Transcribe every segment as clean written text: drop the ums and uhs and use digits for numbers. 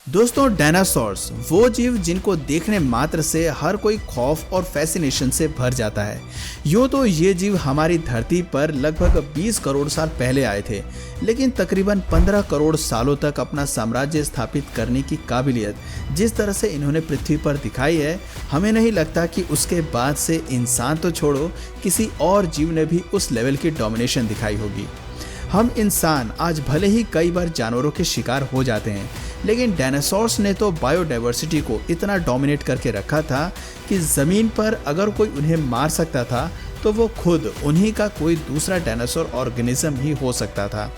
दोस्तों, डायनासोर्स वो जीव जिनको देखने मात्र से हर कोई खौफ और फैसिनेशन से भर जाता है। यूँ तो ये जीव हमारी धरती पर लगभग 20 करोड़ साल पहले आए थे, लेकिन तकरीबन 15 करोड़ सालों तक अपना साम्राज्य स्थापित करने की काबिलियत जिस तरह से इन्होंने पृथ्वी पर दिखाई है, हमें नहीं लगता कि उसके बाद से इंसान तो छोड़ो, किसी और जीव ने भी उस लेवल की डोमिनेशन दिखाई होगी। हम इंसान आज भले ही कई बार जानवरों के शिकार हो जाते हैं, लेकिन डायनासोर्स ने तो बायोडाइवर्सिटी को इतना डोमिनेट करके रखा था कि ज़मीन पर अगर कोई उन्हें मार सकता था तो वो खुद उन्हीं का कोई दूसरा डायनासोर ऑर्गेनिज्म ही हो सकता था।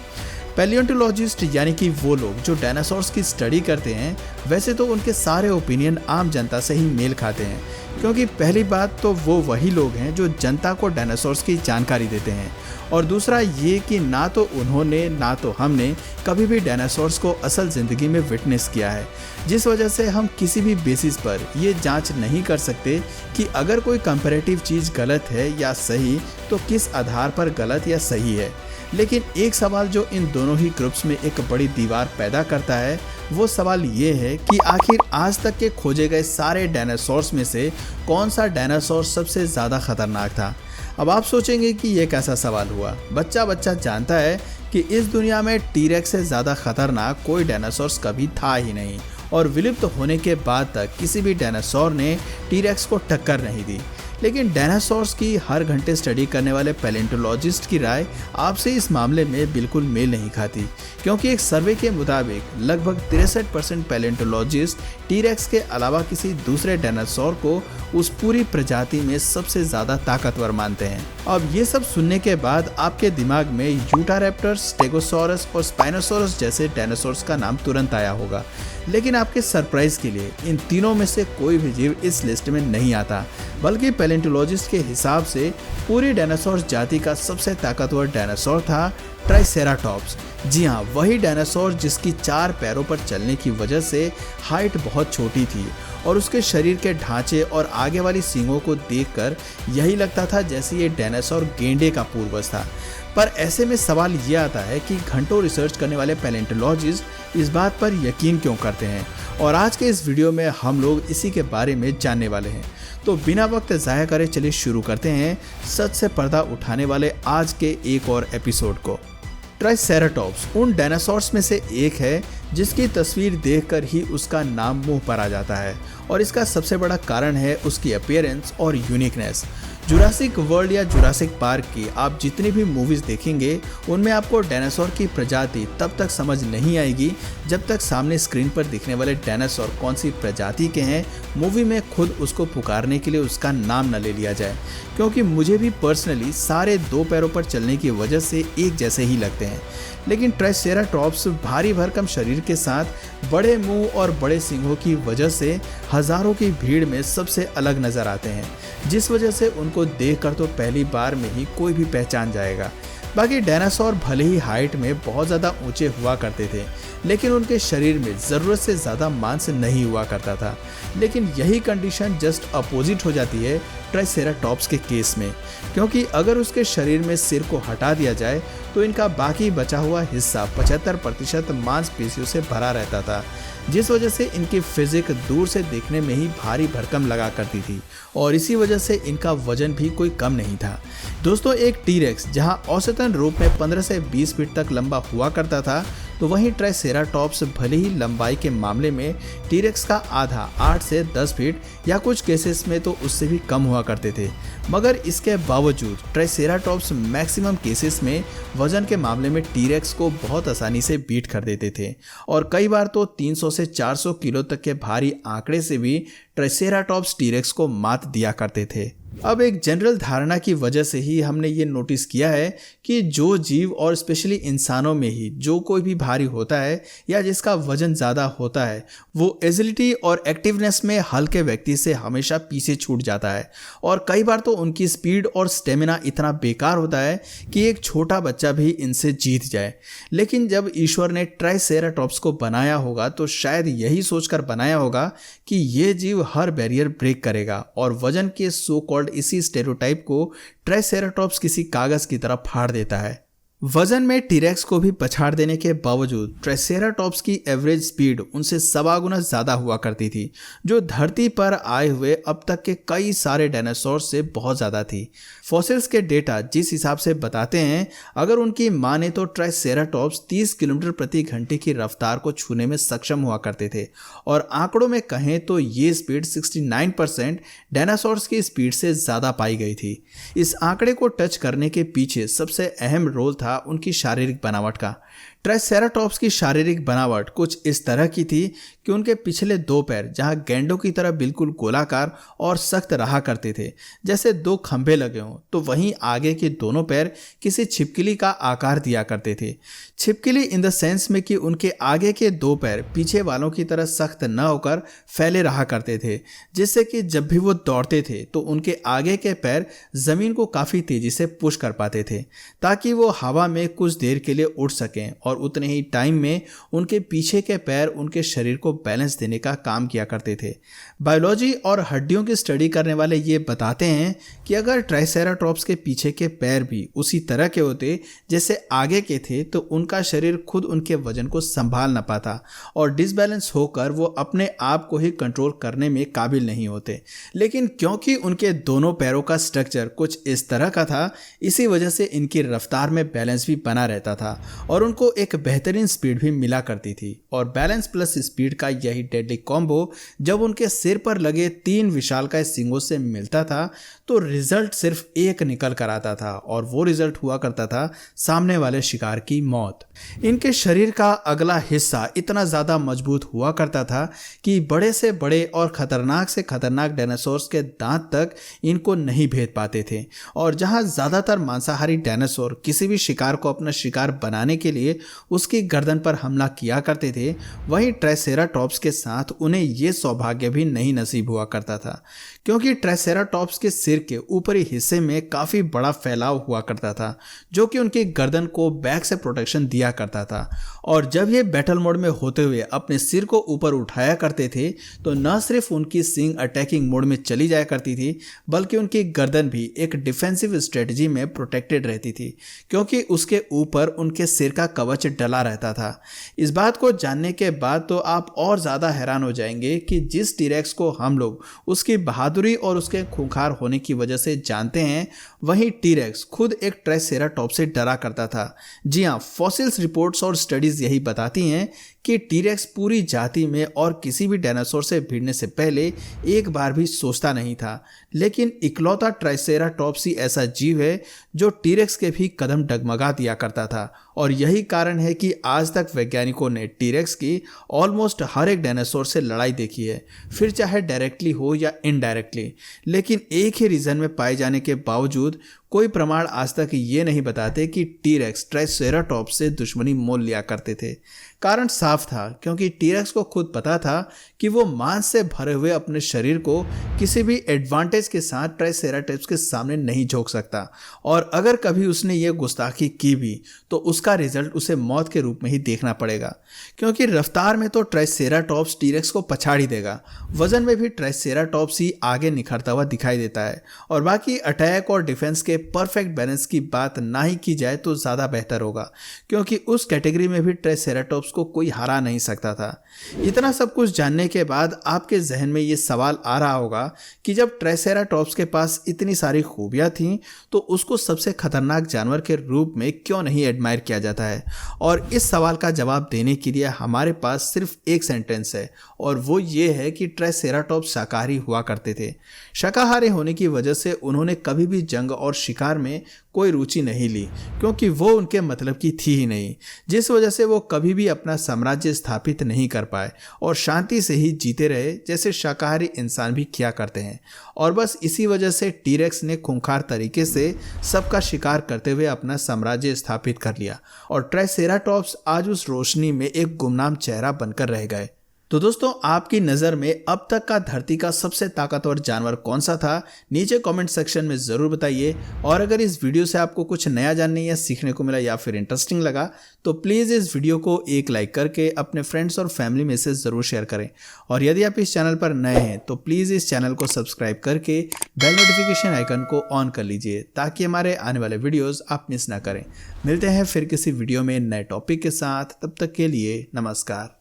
पैलियोंटोलॉजिस्ट यानी कि वो लोग जो डायनासोर्स की स्टडी करते हैं, वैसे तो उनके सारे ओपिनियन आम जनता से ही मेल खाते हैं, क्योंकि पहली बात तो वो वही लोग हैं जो जनता को डायनासोर्स की जानकारी देते हैं, और दूसरा ये कि ना तो उन्होंने ना तो हमने कभी भी डायनासोर्स को असल ज़िंदगी में विटनेस किया है, जिस वजह से हम किसी भी बेसिस पर ये जांच नहीं कर सकते कि अगर कोई कंपैरेटिव चीज़ गलत है या सही तो किस आधार पर गलत या सही है। लेकिन एक सवाल जो इन दोनों ही ग्रुप्स में एक बड़ी दीवार पैदा करता है, वो सवाल ये है कि आखिर आज तक के खोजे गए सारे डायनासोर्स में से कौन सा डायनासोर सबसे ज़्यादा खतरनाक था। अब आप सोचेंगे कि ये कैसा सवाल हुआ। बच्चा जानता है कि इस दुनिया में टीरेक्स से ज़्यादा खतरनाक कोई डायनासोर्स कभी था ही नहीं, और विलुप्त होने के बाद तक किसी भी डायनासोर ने टीरेक्स को टक्कर नहीं दी। लेकिन डायनासोर्स की हर घंटे स्टडी करने वाले पैलेंटोलॉजिस्ट की राय आपसे इस मामले में बिल्कुल मेल नहीं खाती, क्योंकि एक सर्वे के मुताबिक लगभग 63% पैलेंटोलॉजिस्ट टीरेक्स के अलावा किसी दूसरे डायनासोर को उस पूरी प्रजाति में सबसे ज़्यादा ताकतवर मानते हैं। अब ये सब सुनने के बाद आपके दिमाग में यूटारैप्टर्स, स्टेगोसॉरस और स्पाइनोसॉरस जैसे डायनासोर्स का नाम तुरंत आया होगा, लेकिन आपके सरप्राइज के लिए इन तीनों में से कोई भी जीव इस लिस्ट में नहीं आता, बल्कि पैलेंटोलॉजिस्ट के हिसाब से पूरी डायनासोर जाति का सबसे ताकतवर डायनासोर था ट्राइसेराटॉप्स। जी हाँ, वही डायनासोर जिसकी 4 पैरों पर चलने की वजह से हाइट बहुत छोटी थी और उसके शरीर के ढांचे और आगे वाली सींगों को देखकर यही लगता था जैसे ये डायनासोर गेंडे का पूर्वज था। पर ऐसे में सवाल ये आता है कि घंटों रिसर्च करने वाले पैलेंटोलॉजिस्ट इस बात पर यकीन क्यों करते हैं, और आज के इस वीडियो में हम लोग इसी के बारे में जानने वाले हैं। तो बिना वक्त ज़ाया करे चलिए शुरू करते हैं सच से पर्दा उठाने वाले आज के एक और एपिसोड को। ट्राइसेराटॉप्स उन डायनासोर्स में से एक है जिसकी तस्वीर देखकर ही उसका नाम मुंह पर आ जाता है, और इसका सबसे बड़ा कारण है उसकी अपीयरेंस और यूनिकनेस। जुरासिक वर्ल्ड या जुरासिक पार्क की आप जितनी भी मूवीज़ देखेंगे, उनमें आपको डायनासोर की प्रजाति तब तक समझ नहीं आएगी जब तक सामने स्क्रीन पर दिखने वाले डायनासोर कौन सी प्रजाति के हैं मूवी में खुद उसको पुकारने के लिए उसका नाम न ले लिया जाए, क्योंकि मुझे भी पर्सनली सारे 2 पैरों पर चलने की वजह से एक जैसे ही लगते हैं। लेकिन ट्राइसेराटॉप्स भारी भरकम शरीर के साथ बड़े मुंह और बड़े सींगों की वजह से हजारों की भीड़ में सबसे अलग नजर आते हैं, जिस वजह से उनको देखकर तो पहली बार में ही कोई भी पहचान जाएगा। बाकी डायनासोर भले ही हाइट में बहुत ज़्यादा ऊंचे हुआ करते थे, लेकिन उनके शरीर में ज़रूरत से ज़्यादा मांस नहीं हुआ करता था। लेकिन यही कंडीशन जस्ट अपोजिट हो जाती है ट्राइसेराटॉप्स के केस में, क्योंकि अगर उसके शरीर में सिर को हटा दिया जाए तो इनका बाकी बचा हुआ हिस्सा 75% मांसपेशियों से भरा रहता था, जिस वजह से इनकी फिजिक दूर से देखने में ही भारी भरकम लगा करती थी, और इसी वजह से इनका वजन भी कोई कम नहीं था। दोस्तों, एक टीरेक्स जहां औसतन रूप में 15 से 20 फीट तक लंबा हुआ करता था, तो वहीं ट्राइसेराटॉप्स भले ही लंबाई के मामले में टीरेक्स का आधा 8 से 10 फीट या कुछ केसेस में तो उससे भी कम हुआ करते थे, मगर इसके बावजूद ट्राइसेराटॉप्स मैक्सिमम केसेस में वजन के मामले में टीरेक्स को बहुत आसानी से बीट कर देते थे, और कई बार तो 300 से 400 किलो तक के भारी आंकड़े से भी ट्राइसेराटॉप्स टीरेक्स को मात दिया करते थे। अब एक जनरल धारणा की वजह से ही हमने ये नोटिस किया है कि जो जीव और स्पेशली इंसानों में ही जो कोई भी भारी होता है या जिसका वजन ज़्यादा होता है, वो एजिलिटी और एक्टिवनेस में हल्के व्यक्ति से हमेशा पीछे छूट जाता है, और कई बार तो उनकी स्पीड और स्टेमिना इतना बेकार होता है कि एक छोटा बच्चा भी इनसे जीत जाए। लेकिन जब ईश्वर ने ट्राइसेराटॉप्स को बनाया होगा तो शायद यही सोचकर बनाया होगा कि ये जीव हर बैरियर ब्रेक करेगा, और वजन के सो कॉल्ड इसी स्टेरियोटाइप को ट्राइसेराटॉप्स किसी कागज की तरह फाड़ देता है। वजन में टीरेक्स को भी पछाड़ देने के बावजूद ट्राइसेराटॉप्स की एवरेज स्पीड उनसे 1.25 गुना ज़्यादा हुआ करती थी, जो धरती पर आए हुए अब तक के कई सारे डायनासोर से बहुत ज़्यादा थी। फॉसिल्स के डेटा जिस हिसाब से बताते हैं, अगर उनकी माने तो ट्राइसेराटॉप्स 30 किलोमीटर प्रति घंटे की रफ्तार को छूने में सक्षम हुआ करते थे, और आंकड़ों में कहें तो ये स्पीड 69% डायनासोर्स की स्पीड से ज़्यादा पाई गई थी। इस आंकड़े को टच करने के पीछे सबसे अहम रोल था उनकी शारीरिक बनावट का। ट्राइसेराटॉप्स की शारीरिक बनावट कुछ इस तरह की थी कि उनके पिछले 2 पैर जहां गेंडों की तरह बिल्कुल गोलाकार और सख्त रहा करते थे, जैसे 2 खंभे लगे हों, तो वहीं आगे के दोनों पैर किसी छिपकली का आकार दिया करते थे। छिपकली इन द सेंस में कि उनके आगे के 2 पैर पीछे वालों की तरह सख्त न होकर फैले रहा करते थे, जिससे कि जब भी वो दौड़ते थे तो उनके आगे के पैर जमीन को काफ़ी तेजी से पुश कर पाते थे, ताकि वो हवा में कुछ देर के लिए उड़ सकें, और उतने ही टाइम में उनके पीछे के पैर उनके शरीर को बैलेंस देने का काम किया करते थे। बायोलॉजी और हड्डियों की स्टडी करने वाले ये बताते हैं कि अगर ट्राइसेराटॉप्स के पीछे के पैर भी उसी तरह के होते जैसे आगे के थे, तो उनका शरीर खुद उनके वजन को संभाल न पाता और डिसबैलेंस होकर वो अपने आप को ही कंट्रोल करने में काबिल नहीं होते। लेकिन क्योंकि उनके दोनों पैरों का स्ट्रक्चर कुछ इस तरह का था, इसी वजह से इनकी रफ्तार में बैलेंस भी बना रहता था और उनको एक बेहतरीन स्पीड भी मिला करती थी। और बैलेंस प्लस स्पीड का यही डेडली कॉम्बो जब उनके सिर पर लगे 3 विशालकाय सींगों से मिलता था, तो रिजल्ट सिर्फ एक निकल कर आता था, और वो रिजल्ट हुआ करता था सामने वाले शिकार की मौत। इनके शरीर का अगला हिस्सा इतना ज़्यादा मजबूत हुआ करता था कि बड़े से बड़े और खतरनाक से खतरनाक डायनासोर्स के दांत तक इनको नहीं भेद पाते थे। और जहां ज़्यादातर मांसाहारी डायनासोर किसी भी शिकार को अपना शिकार बनाने के लिए उसकी गर्दन पर हमला किया करते थे, वहीं ट्राइसेराटॉप्स के साथ उन्हें यह सौभाग्य भी नहीं नसीब हुआ करता था, क्योंकि ट्राइसेराटॉप्स के सिर के ऊपरी हिस्से में काफ़ी बड़ा फैलाव हुआ करता था, जो कि उनकी गर्दन को बैक से प्रोटेक्शन दिया करता था। और जब ये बैटल मोड में होते हुए अपने सिर को ऊपर उठाया करते थे, तो न सिर्फ उनकी सींग अटैकिंग मोड में चली जाया करती थी, बल्कि उनकी गर्दन भी एक डिफेंसिव स्ट्रेटजी में प्रोटेक्टेड रहती थी, क्योंकि उसके ऊपर उनके सिर का कवच डला रहता था। इस बात को जानने के बाद तो आप और ज़्यादा हैरान हो जाएंगे कि जिस टीरेक्स को हम लोग उसकी बहादुरी और उसके खूंखार होने की वजह से जानते हैं, वहीं टीरेक्स खुद एक ट्राइसेराटॉप्स से डरा करता था। जी हाँ, फॉसिल्स रिपोर्ट्स और स्टडीज़ यही बताती हैं कि टीरेक्स पूरी जाति में और किसी भी डायनासोर से भिड़ने से पहले एक बार भी सोचता नहीं था, लेकिन इकलौता ट्राइसेराटॉप्स ही ऐसा जीव है जो टीरेक्स के भी कदम डगमगा दिया करता था। और यही कारण है कि आज तक वैज्ञानिकों ने टीरेक्स की ऑलमोस्ट हर एक डायनासोर से लड़ाई देखी है, फिर चाहे डायरेक्टली हो या इनडायरेक्टली। लेकिन एक ही रीजन में पाए जाने के बावजूद कोई प्रमाण आज तक ये नहीं बताते कि टीरेक्स ट्राइसेराटॉप्स से दुश्मनी मोल लिया करते थे। कारण साफ था, क्योंकि टीरेक्स को खुद पता था कि वो मांस से भरे हुए अपने शरीर को किसी भी एडवांटेज के साथ ट्राइसेराटॉप्स के सामने नहीं झोंक सकता, और अगर कभी उसने ये गुस्ताखी की भी तो उसका रिजल्ट उसे मौत के रूप में ही देखना पड़ेगा, क्योंकि रफ्तार में तो ट्राइसेराटॉप्स टीरेक्स को पछाड़ ही देगा, वजन में भी ट्राइसेराटॉप्स ही आगे निखरता हुआ दिखाई देता है। और बाकी अटैक और डिफेंस के परफेक्ट बैलेंस की बात ना ही की जाए तो ज़्यादा बेहतर होगा, क्योंकि उस कैटेगरी में भी ट्राइसेराटॉप्स को कोई हरा नहीं सकता था। इतना सब कुछ जानने के बाद आपके जहन में ये सवाल आ रहा होगा कि जब ट्राइसेराटॉप्स के पास इतनी सारी खूबियां थीं, तो उसको सबसे खतरनाक जानवर के रूप में क्यों नहीं एडमायर किया जाता है। और इस सवाल का जवाब देने के लिए हमारे पास सिर्फ एक सेंटेंस है, और वो ये है कि ट्राइसेराटॉप्स शाकाहारी हुआ करते थे। शाकाहारी होने की वजह से उन्होंने कभी भी जंग और शिकार में कोई रुचि नहीं ली, क्योंकि वो उनके मतलब की थी ही नहीं, जिस वजह से वो कभी भी अपना साम्राज्य स्थापित नहीं कर पाए और शांति से ही जीते रहे, जैसे शाकाहारी इंसान भी किया करते हैं। और बस इसी वजह से टीरेक्स ने खूंखार तरीके से सबका शिकार करते हुए अपना साम्राज्य स्थापित कर लिया, और ट्राइसेराटॉप्स आज उस रोशनी में एक गुमनाम चेहरा बनकर रह गए। तो दोस्तों, आपकी नज़र में अब तक का धरती का सबसे ताकतवर जानवर कौन सा था, नीचे कमेंट सेक्शन में ज़रूर बताइए। और अगर इस वीडियो से आपको कुछ नया जानने या सीखने को मिला या फिर इंटरेस्टिंग लगा तो प्लीज़ इस वीडियो को एक लाइक करके अपने फ्रेंड्स और फैमिली में से ज़रूर शेयर करें। और यदि आप इस चैनल पर नए हैं तो प्लीज़ इस चैनल को सब्सक्राइब करके बेल नोटिफिकेशन आइकन को ऑन कर लीजिए ताकि हमारे आने वाले वीडियोज़ आप मिस ना करें। मिलते हैं फिर किसी वीडियो में नए टॉपिक के साथ, तब तक के लिए नमस्कार।